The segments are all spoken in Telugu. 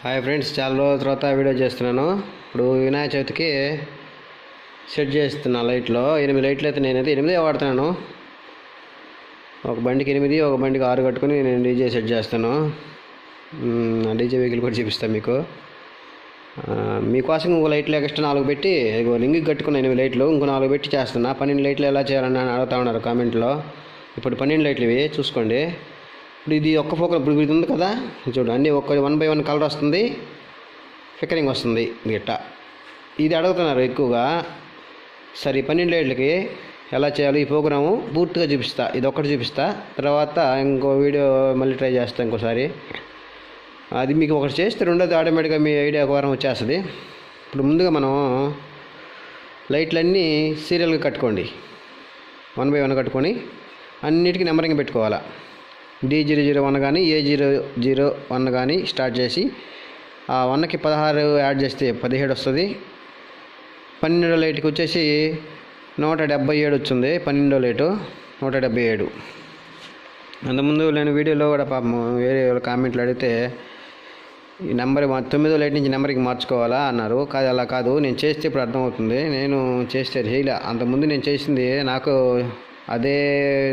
హాయ్ ఫ్రెండ్స్, చాలా రోజుల తర్వాత వీడియో చేస్తున్నాను. ఇప్పుడు వినాయక చవితికి సెట్ చేస్తున్నా లైట్లో 8 లైట్లు అయితే నేనైతే 8 వాడుతున్నాను. ఒక బండికి 8, ఒక బండికి 6 కట్టుకుని నేను డీజే సెట్ చేస్తాను. డీజే వెహికల్ కూడా చూపిస్తాను మీకు. మీకోసం ఇంకో లైట్లు ఎక్స్ట్రా 4 పెట్టి రింగికి కట్టుకున్న 8 లైట్లు ఇంకో 4 పెట్టి చేస్తున్నా. 12 లైట్లు ఎలా చేయాలని అడుగుతా ఉన్నారు కామెంట్లో. ఇప్పుడు 12 లైట్లు ఇవి చూసుకోండి. ఇప్పుడు ఇది ఒక్క ఫోకస్, ఇప్పుడు ఇది ఉంది కదా చూడు, అన్నీ ఒక 1 by 1 కలర్ వస్తుంది, ఫిక్కరింగ్ వస్తుంది గిట్ట. ఇది అడుగుతున్నారు ఎక్కువగా. సరే 12 లైట్లకి ఎలా చేయాలి ఈ ప్రోగ్రాము పూర్తిగా చూపిస్తా. ఇది ఒక్కటి చూపిస్తా, తర్వాత ఇంకో వీడియో మళ్ళీ ట్రై చేస్తా ఇంకోసారి. అది మీకు ఒకటి చేస్తే రెండోది ఆటోమేటిక్గా మీ ఐడియా ఒక వారం వచ్చేస్తుంది. ఇప్పుడు ముందుగా మనం లైట్లన్నీ సీరియల్గా కట్టుకోండి. 1 by 1 కట్టుకొని అన్నిటికీ నెంబరింగ్ పెట్టుకోవాలా. D001 కానీ A001 కానీ స్టార్ట్ చేసి ఆ 1కి 16 యాడ్ చేస్తే 17 వస్తుంది. 12వ లైట్కి వచ్చేసి 177 వచ్చింది. 12వ లైటు 177. అంతకుముందు నేను వీడియోలో కూడా పాపం వేరే కామెంట్లు అడిగితే ఈ నెంబర్ 9వ లైట్ నుంచి నెంబర్కి మార్చుకోవాలా అన్నారు. కాదు, అలా కాదు, నేను చేస్తే ఇప్పుడు అర్థమవుతుంది. నేను చేస్తే చేయలే. అంతకుముందు నేను చేసింది నాకు అదే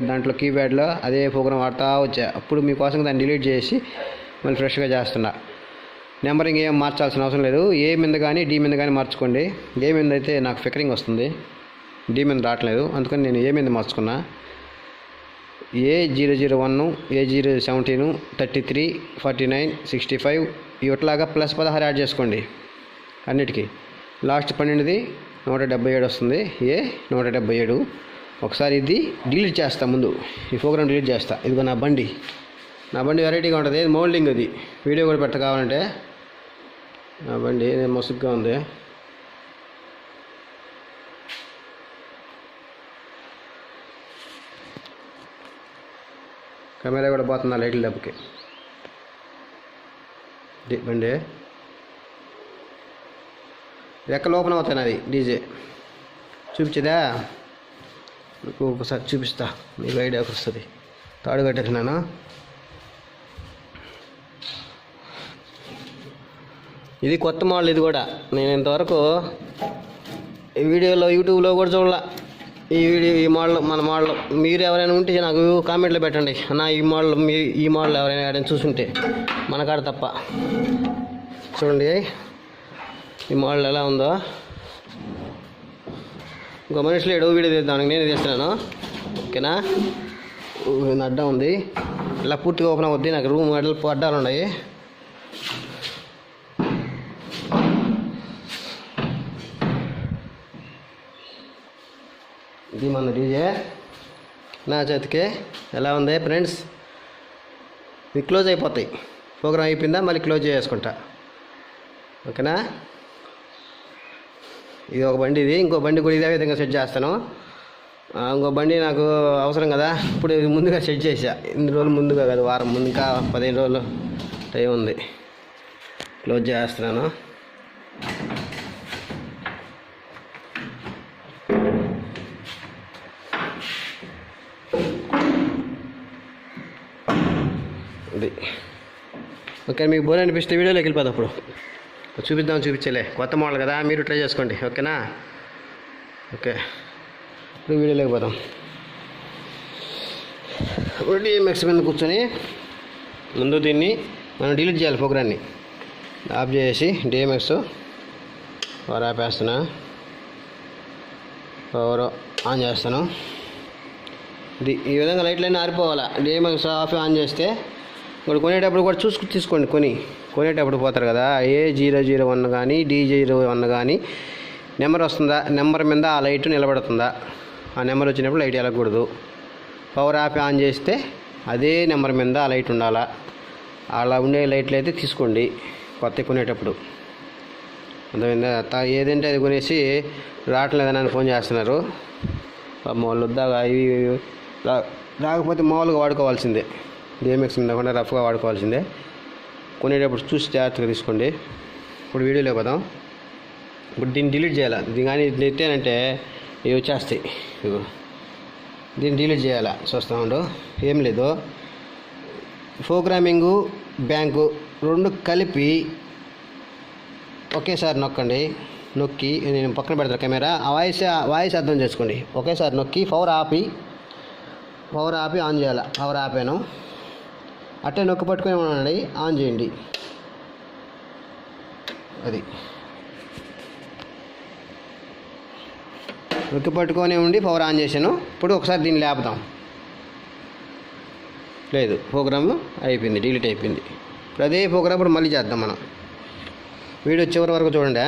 దాంట్లో కీప్యాడ్లో అదే ప్రోగ్రామ్ వాడుతూ వచ్చా. అప్పుడు మీకోసం దాన్ని డిలీట్ చేసి మళ్ళీ ఫ్రెష్గా చేస్తున్నా. నెంబరింగ్ ఏం మార్చాల్సిన అవసరం లేదు. ఏ మీద కానీ డి మీద కానీ మార్చుకోండి. ఏ మీద అయితే నాకు ఫిక్కరింగ్ వస్తుంది, డి మీద రావట్లేదు, అందుకని నేను ఏ మీద మార్చుకున్నా. A001, A017, 33, 49, 65 ఇట్లాగా +16 యాడ్ చేసుకోండి అన్నిటికీ. లాస్ట్ 12ది 177 వస్తుంది. A177. ఒకసారి ఇది డిలీట్ చేస్తా. ముందు ఈ ప్రోగ్రామ్ డిలీట్ చేస్తా. ఇదిగో నా బండి వెరైటీగా ఉంటుంది. ఇది మోల్డింగ్. అది వీడియో కూడా పెట్ట కావాలంటే. నా బండి మసుగ్గా ఉంది. కెమెరా కూడా పోతుంది లైట్ల దెబ్బకి. బండి రెక్కలు ఓపెన్ అవుతాయి. అది డీజే చూపించదా? మీకు ఒకసారి చూపిస్తా, మీకు ఐడియాకి వస్తుంది. తాడు కట్టేసినాను. ఇది కొత్త మోడల్. ఇది కూడా నేను ఇంతవరకు ఈ వీడియోలో యూట్యూబ్లో కూడా చూడాల. ఈ మోడల్ మన మోడల్ మీరు ఎవరైనా ఉంటే నాకు కామెంట్లో పెట్టండి. అన్న ఈ మోడల్ ఎవరైనా చూసుంటే మన కాడ తప్ప. చూడండి ఈ మోడల్ ఎలా ఉందో. ఇంకో మనిషి లేడు, వీడియో తీద్దానికి నేనే తీస్తున్నాను. ఓకేనా? అడ్డం ఉంది, ఇలా పూర్తిగా ఓపెన్ అవుద్ది. నాకు రూమ్ అడ్డాలు ఉన్నాయి. ఇది మన డీజే నా చేతికి. ఎలా ఉంది ఫ్రెండ్స్? ఇది క్లోజ్ అయిపోతాయి. ప్రోగ్రామ్ అయిపోయిందా మళ్ళీ క్లోజ్ చేసుకుంటా. ఓకేనా? ఇది ఒక బండి. ఇది ఇంకో బండి కూడా ఇదే విధంగా సెట్ చేస్తాను. ఇంకో బండి నాకు అవసరం కదా, ఇప్పుడు ఇది ముందుగా సెట్ చేసా. ఇన్ని రోజులు ముందుగా కదా, వారం ముందు, ఇంకా 15 రోజులు టైం ఉంది. క్లోజ్ చేస్తున్నాను. ఇది ఓకే. మీకు బోర్ అనిపిస్తే వీడియోలోకి వెళ్ళిపోతాం. అప్పుడు చూపించలే, కొత్త మోడల్ కదా, మీరు ట్రై చేసుకోండి. ఓకేనా? ఓకే, ఇప్పుడు వీడియోలోకి పోతాం. ఇప్పుడు DMX మీద కూర్చొని ముందు దీన్ని మనం డిలీట్ చేయాలి. ప్రోగ్రాన్ని ఆఫ్ చేసి DMX పవర్ ఆపేస్తున్నా, పవర్ ఆన్ చేస్తాను. ఈ విధంగా లైట్లన్నీ ఆరిపోవాలి. DMX ఆఫ్ ఆన్ చేస్తే ఇప్పుడు కొనేటప్పుడు కూడా చూసుకుని తీసుకోండి. కొనేటప్పుడు పోతారు కదా, A001 కానీ D001 కానీ నెంబర్ వస్తుందా, నెంబర్ మీద ఆ లైట్ నిలబడుతుందా, ఆ నెంబర్ వచ్చినప్పుడు లైట్ వెళ్ళకూడదు. పవర్ ఆఫ్ ఆన్ చేస్తే అదే నెంబర్ మీద ఆ లైట్ ఉండాలా. అలా ఉండే లైట్లు అయితే తీసుకోండి కొత్త కొనేటప్పుడు. అర్థమైందా? ఏదంటే అది కొనేసి రావట్లేదని అని ఫోన్ చేస్తున్నారు. వాళ్ళు వద్దాగా ఇవి రాకపోతే మామూలుగా వాడుకోవాల్సిందే. DMX మీద కూడా రఫ్గా వాడుకోవాల్సిందే. కొనేటప్పుడు చూసి జాగ్రత్తగా తీసుకోండి. ఇప్పుడు వీడియోలో పోదాం. ఇప్పుడు దీన్ని డిలీట్ చేయాలి. దీన్ని కానీ ఎత్తానంటే ఇవి వచ్చేస్తాయి. దీన్ని డిలీట్ చేయాలా. చూస్తూ ఉండు. ఏం లేదు, ప్రోగ్రామింగు బ్యాంకు రెండు కలిపి ఒకేసారి నొక్కండి. నొక్కి నేను పక్కన పెడతాను కెమెరా. ఆ వాయిస్ అర్థం చేసుకోండి. ఒకేసారి నొక్కి పవర్ ఆపి ఆన్ చేయాలి. పవర్ ఆపాను, అట్టే నొక్కి పట్టుకొని ఉండండి, ఆన్ చేయండి. అది నొక్కి పట్టుకొని ఉండి పవర్ ఆన్ చేశాను. ఇప్పుడు ఒకసారి దీన్ని లేపుదాం. లేదు, ప్రోగ్రామ్ అయిపోయింది, డిలీట్ అయిపోయింది. ఇప్పుడు అదే ప్రోగ్రామ్ ఇప్పుడు మళ్ళీ చేద్దాం మనం. వీడియో చివరి వరకు చూడండి.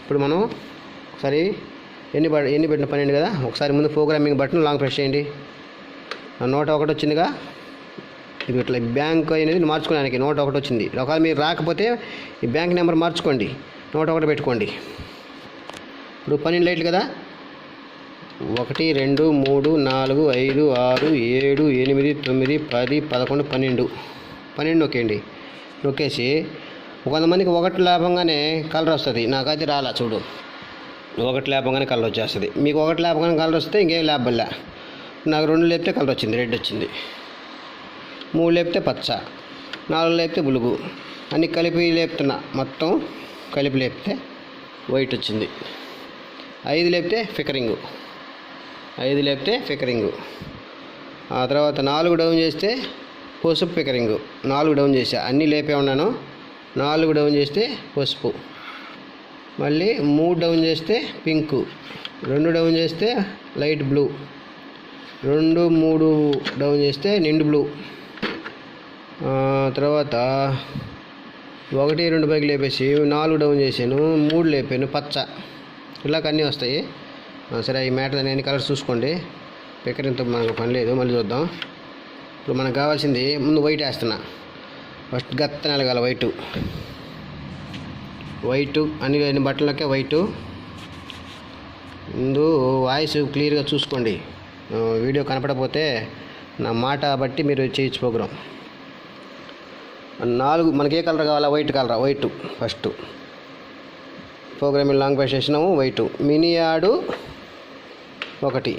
ఇప్పుడు మనం ఒకసారి ఎన్ని పెట్టిన 12 కదా. ఒకసారి ముందు ప్రోగ్రామింగ్ బటన్ లాంగ్ ప్రెస్ చేయండి. 101 వచ్చిందిగా. ఇది ఇట్లా బ్యాంక్ అనేది మార్చుకోవడానికి 101 వచ్చింది. ఒకవేళ మీరు రాకపోతే ఈ బ్యాంక్ నెంబర్ మార్చుకోండి, 101 పెట్టుకోండి. ఇప్పుడు 12 లైట్లు కదా. 1 2 3 4 5 6 7 8 9 10 11 12 నొక్కేయండి. నొక్కేసి కొంతమందికి 1 లేపంగానే కలర్ వస్తుంది. నాకైతే రాలా. చూడు, 1 లేపంగానే కలర్ వచ్చేస్తుంది. మీకు 1 లేపంగానే కలర్ వస్తే ఇంకేం లేపల్లా. నాకు 2 లేపితే కలర్ వచ్చింది, రెడ్ వచ్చింది. 3 లేపితే పచ్చ, 4 లేపితే బులుగు. అన్ని కలిపి లేపుతున్నా, మొత్తం కలిపి లేపితే వైట్ వచ్చింది. 5 లేపితే ఫికరింగు, 5 లేపితే ఫికరింగు. ఆ తర్వాత 4 డౌన్ చేస్తే పసుపు ఫికరింగు. 4 డౌన్ చేసా, అన్నీ లేపే ఉన్నాను. 4 డౌన్ చేస్తే పసుపు. మళ్ళీ 3 డౌన్ చేస్తే పింకు, 2 డౌన్ చేస్తే లైట్ బ్లూ, 2 3 డౌన్ చేస్తే నిండు బ్లూ. తర్వాత 1 2 పైకి లేపేసి 4 డౌన్ చేశాను, 3 లేపాను పచ్చ. ఇలాగ అన్నీ వస్తాయి. సరే, ఈ మ్యాటర్ అన్ని కలర్స్ చూసుకోండి. పికరింగ్తో మనకు పని లేదు, మళ్ళీ చూద్దాం. ఇప్పుడు మనకు కావాల్సింది ముందు వైట్ వేస్తున్నా. ఫస్ట్ గత్తన వెలగాలి వైటు అన్ని బట్టలకే వైటు. ముందు వాయిస్ క్లియర్గా చూసుకోండి. వీడియో కనపడకపోతే నా మాట బట్టి మీరు చేయొచ్చు ప్రోగ్రామ్. 4 మనకి ఏ కలర్ కావాలా? White first programming long press చేసినాము. వైటు మినియాడు 1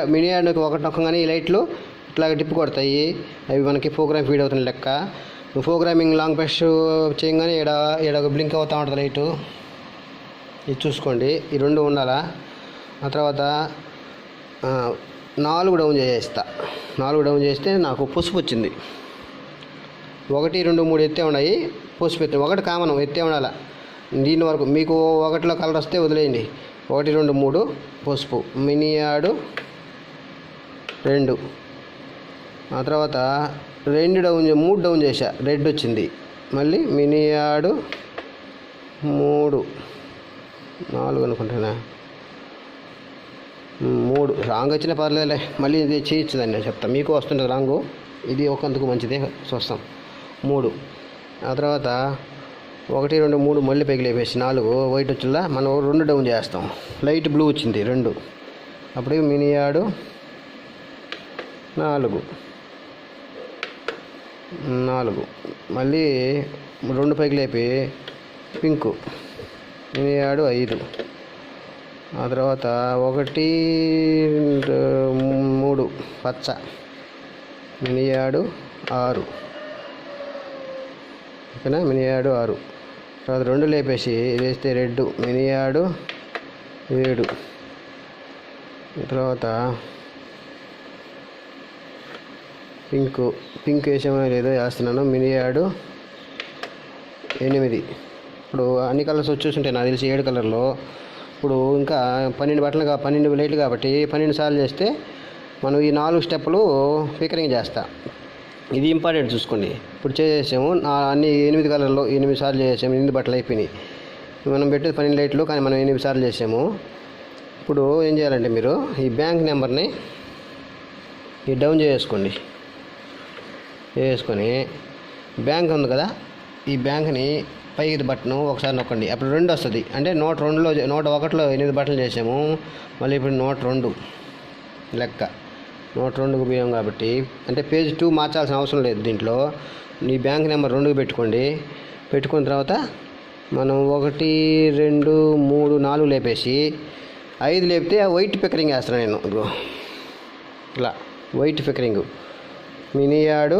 మినియాడుకి 1 నొక్కగానే ఈ లైట్లు ఇట్లా టిప్పు కొడతాయి. అవి మనకి ప్రోగ్రామ్ ఫీడ్ అవుతున్న లెక్క. ప్రోగ్రామింగ్ లాంగ్ ప్రెస్ చేయగానే ఈడ బ్లింక్ అవుతూ ఉంటుంది లైటు. ఇది చూసుకోండి, ఈ 2 ఉండాలా. ఆ తర్వాత 4 డౌన్ చేస్తా. 4 డౌన్ చేస్తే నాకు పసుపు వచ్చింది. 1 2 3 ఎత్తే ఉన్నాయి, పసుపు ఎత్తే 1 కామన్ ఎత్తే ఉండాలి. దీని వరకు మీకు 1లో కలర్ వస్తే వదిలేయండి. 1 2 3 పసుపు. మినియాడు 2. ఆ తర్వాత 3 డౌన్ చేసా, రెడ్ వచ్చింది. మళ్ళీ మినియాడు 3 4 అనుకుంటున్నా. 3 రాంగ్ వచ్చినా పర్లేదులే, మళ్ళీ ఇది చేయొచ్చు దాన్ని నేను చెప్తాను. మీకు వస్తుంటుంది రాంగు, ఇది ఒకందుకు మంచిదే, చూస్తాం. 3. ఆ తర్వాత 1 2 3 మళ్ళీ పైకి లేపేసి 4 వైట్ వచ్చిందా. మనం 2 డౌన్ చేస్తాం, లైట్ బ్లూ వచ్చింది 2. అప్పుడు మినియాడు 4 మళ్ళీ 2 పైకి లేపి పింకు మినియాడు 5. ఆ తర్వాత 1 3 పచ్చ మినియాడు 6. ఓకేనా, మినియాడు 6. తర్వాత 2 లేపేసి వేస్తే రెడ్ మినియాడు 7. తర్వాత పింక్ వేసామో లేదో వేస్తున్నాను, మినియాడు 8. ఇప్పుడు అన్ని కలర్స్ వచ్చేస్తుంటాయి నాకు తెలిసి 7 కలర్లో. ఇప్పుడు ఇంకా 12 లైట్లు కాబట్టి 12 సార్లు చేస్తే మనం ఈ 4 స్టెప్పులు ఫికరింగ్ చేస్తా. ఇది ఇంపార్టెంట్ చూసుకోండి. ఇప్పుడు చేసాము అన్ని 8 కలర్లో 8 సార్లు చేసాము. 8 బట్టలు అయిపోయినాయి. మనం పెట్టేది 12 లైట్లు, కానీ మనం 8 సార్లు చేసాము. ఇప్పుడు ఏం చేయాలంటే మీరు ఈ బ్యాంక్ నెంబర్ని ఈ డౌన్ చేసుకొని బ్యాంక్ ఉంది కదా, ఈ బ్యాంక్ని పైకి బట్టను ఒకసారి నొక్కండి. అప్పుడు 2 వస్తుంది. అంటే 101లో 8 బట్టలు చేసాము. మళ్ళీ ఇప్పుడు 102 లెక్క. 102కు పోయాం కాబట్టి అంటే పేజ్ 2 మార్చాల్సిన అవసరం లేదు. దీంట్లో ఈ బ్యాంక్ నెంబర్ 2కి పెట్టుకున్న తర్వాత మనం 1 2 3 4 లేపేసి 5 లేపితే వైట్ ఫికరింగ్ వేస్తున్నాను నేను. ఇలా వైట్ ఫికరింగ్ మినియాడు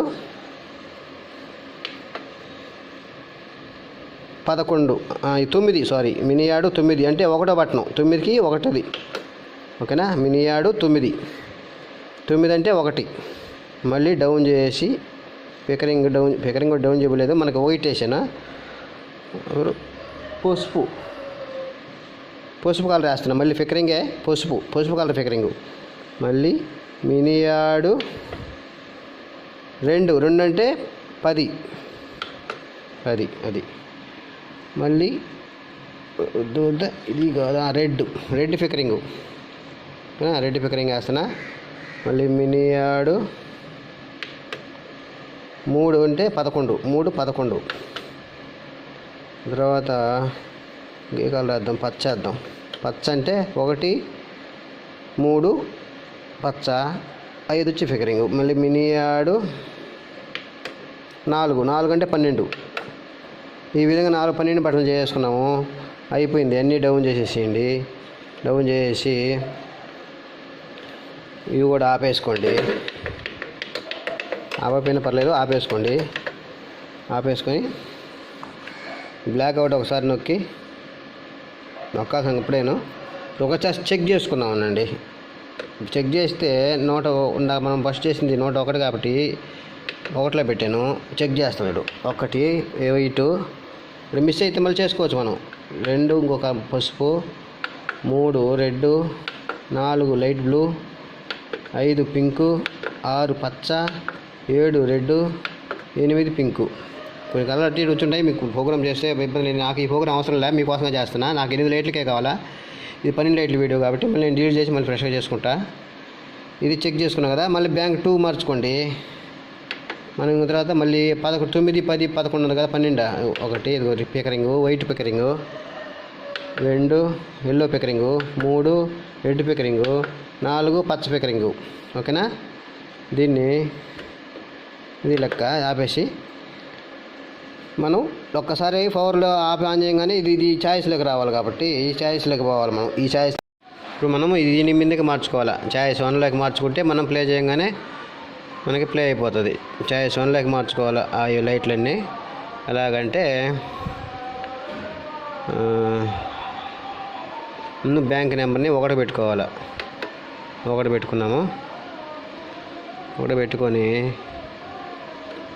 11 9 సారీ మినీ యార్డు 9 అంటే ఒకటో బటన్ 9కి ఒకటిది ఓకేనా. మినీ యార్డు 9 అంటే 1 మళ్ళీ డౌన్ చేసి ఫికరింగ్ డౌన్ చేయలేదు మనకి వైట్ వేసానా పసుపు కలర్ వేస్తున్నా మళ్ళీ ఫికరింగే పసుపు కలర్ ఫికరింగు మళ్ళీ మినీ యార్డు 2 అంటే 10 అది మళ్ళీ ఇది కాదా రెడ్ ఫికరింగు రెడ్ ఫికరింగ్ వేస్తున్నా మళ్ళీ మినీ యార్డు 3 అంటే 11 తర్వాత ఏ కలర్ వేద్దాం పచ్చ అంటే 1 3 పచ్చ 5 వచ్చి ఫికరింగ్ మళ్ళీ మినీ యార్డు 4 అంటే 12 ఈ విధంగా 12 బటన్లు చేసుకున్నాము. అయిపోయింది. అన్నీ డౌన్ చేసేసేయండి. డౌన్ చేసి ఇవి కూడా ఆపేసుకోండి. ఆపైనా పర్లేదు ఆపేసుకొని బ్లాక్ అవుట్ ఒకసారి నొక్కాల్సిన ఇప్పుడేను ఒకసారి చెక్ చేసుకుందామనండి. చెక్ చేస్తే మనం ఫస్ట్ చేసింది 101 కాబట్టి 1లో పెట్టాను. చెక్ చేస్తున్నాడు 1 వైట్ ఇప్పుడు మిస్ అయితే మళ్ళీ చేసుకోవచ్చు మనం. 2 ఇంకొక పసుపు 3 రెడ్ 4 లైట్ బ్లూ 5 పింకు 6 పచ్చ 7 రెడ్ 8 పింకు కొన్ని కలర్ అట్టి వచ్చుంటాయి. మీకు ప్రోగ్రామ్ చేస్తే ఇబ్బంది లేదు. నాకు ఈ ప్రోగ్రామ్ అవసరం లేదు, మీకోసమే చేస్తున్నా. నాకు 8 లైట్లకే కావాలా. ఇది 12 లైట్ల వీడియో కాబట్టి మళ్ళీ నేను డిలీట్ చేసి మళ్ళీ ఫ్రెష్గా చేసుకుంటా. ఇది చెక్ చేసుకున్నా కదా. మళ్ళీ బ్యాంక్ 2 మార్చుకోండి. మనం తర్వాత మళ్ళీ 9 10 11 ఉంది కదా 12 1 ఇదిగో పికరింగు వైట్ పికరింగు 2 ఎల్లో పికరింగు 3 రెడ్ పికరింగు 4 పచ్చ పికరింగు ఓకేనా. దీన్ని ఇది లెక్క ఆపేసి మనం ఒక్కసారి పవర్లో ఆన్ చేయగానే ఇది ఛాయిస్లోకి రావాలి కాబట్టి ఈ ఛాయిస్లోకి పోవాలి మనం. ఈ ఛాయిస్ ఇప్పుడు మనము దీని మీదకి మార్చుకోవాలి. ఛాయిస్ 1లోకి మార్చుకుంటే మనం ప్లే చేయగానే మనకి ప్లే అయిపోతుంది. ఛాయిస్ 1లోకి మార్చుకోవాలి ఆ లైట్లన్నీ. ఎలాగంటే ముందు బ్యాంక్ నెంబర్ని 1 పెట్టుకోవాలి. 1 పెట్టుకున్నాము. 1 పెట్టుకొని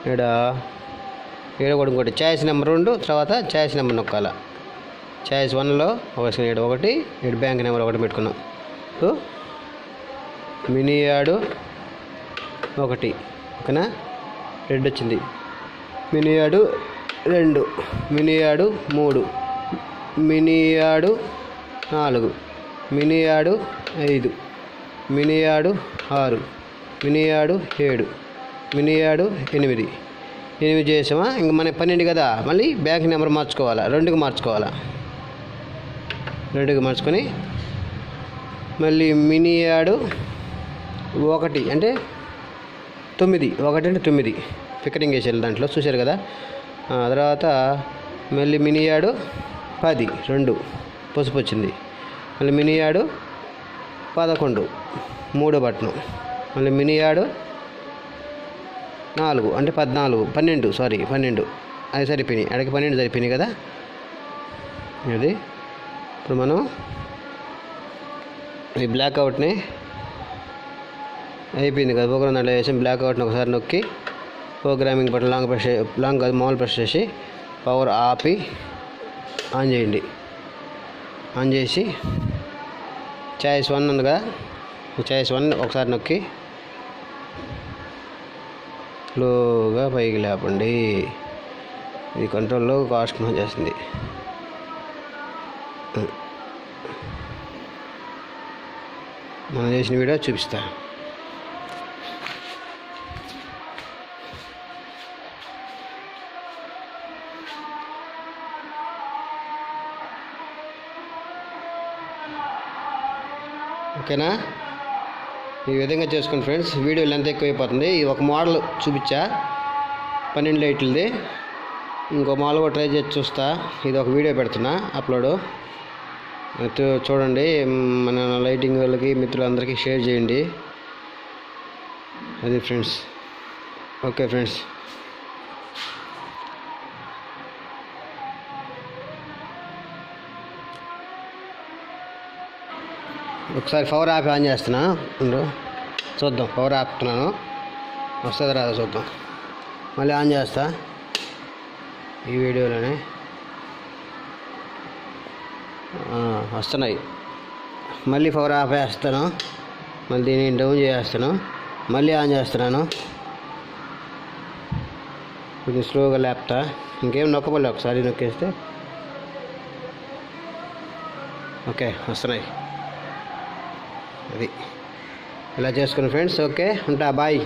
ఇక్కడ కూడా ఇంకోటి ఛాయిస్ నెంబర్ 2 తర్వాత ఛాయిస్ నెంబర్ నొక్కాల. ఛాయిస్ 1లో ఒకటి బ్యాంక్ నెంబర్ 1 పెట్టుకున్నాం. మినీ యార్డు 1 ఓకేనా. రెడ్ వచ్చింది. Mini yard 2 mini yard 3 mini yard 4 mini yard 5 mini yard 6 mini yard 7 mini yard 8 చేసామా. ఇంక మన 12 కదా. మళ్ళీ బ్యాంక్ నెంబర్ మార్చుకోవాలా. 2కి మార్చుకోవాలా. 2కి మార్చుకొని మళ్ళీ మినీ యార్డు 1 అంటే 9 1 అంటే 9 ఫికరింగ్ వేసేయాలి దాంట్లో చూశారు కదా. తర్వాత మళ్ళీ మినీ యార్డు 10 2 పసుపు వచ్చింది. మళ్ళీ మినీ యార్డు 11 3 బటను. మళ్ళీ మినీ యార్డు 4 అంటే 12 అది సరిపోయినాయి. అడిగి 12 సరిపోయినాయి కదా. ఇది ఇప్పుడు మనం ఈ బ్లాక్ అవుట్ని అయిపోయింది కదా. ప్రోగ్రామ్ దాంట్లో వేసి బ్లాక్ అవుట్ని ఒకసారి నొక్కి ప్రోగ్రామింగ్ బటన్ లాంగ్ కాదు మామూలు ప్రెస్ చేసి పవర్ ఆపి ఆన్ చేయండి. ఆన్ చేసి ఛాయిస్ 1 ఉంది కదా. ఛాయిస్ 1 ఒకసారి నొక్కి స్లోగా పైకి లేపండి. ఇది కంట్రోల్లో కాస్ట్ చేస్తుంది. మనం చేసిన వీడియో చూపిస్తా. ఓకేనా. ఈ విధంగా చేసుకోండి ఫ్రెండ్స్. వీడియో లెంత్ ఎక్కువైపోతుంది. ఇది ఒక మోడల్ చూపించా 12 లైట్లది. ఇంకో మోడల్ కూడా ట్రై చేసి చూస్తా. ఇది ఒక వీడియో పెడుతున్నా అప్లోడ్ చూడండి. మన లైటింగ్ వాళ్ళకి మిత్రులందరికీ షేర్ చేయండి. అది ఫ్రెండ్స్. Okay friends. ఒకసారి పవర్ ఆపి ఆన్ చేస్తున్నా ఉండు, చూద్దాం. పవర్ ఆపుతున్నాను, వస్తుందా రాదా చూద్దాం. మళ్ళీ ఆన్ చేస్తా ఈ వీడియోలోనే. వస్తున్నాయి. మళ్ళీ పవర్ ఆఫ్ వేస్తాను, మళ్ళీ దీన్ని డౌన్ చేస్తాను, మళ్ళీ ఆన్ చేస్తున్నాను. కొంచెం స్లోగా లేపుతా, ఇంకేం నొక్కబోలే, ఒకసారి నొక్కేస్తే ఓకే వస్తున్నాయి. అది ఇలా చేసుకుని ఫ్రెండ్స్. ఓకే ఉంటా, బాయ్.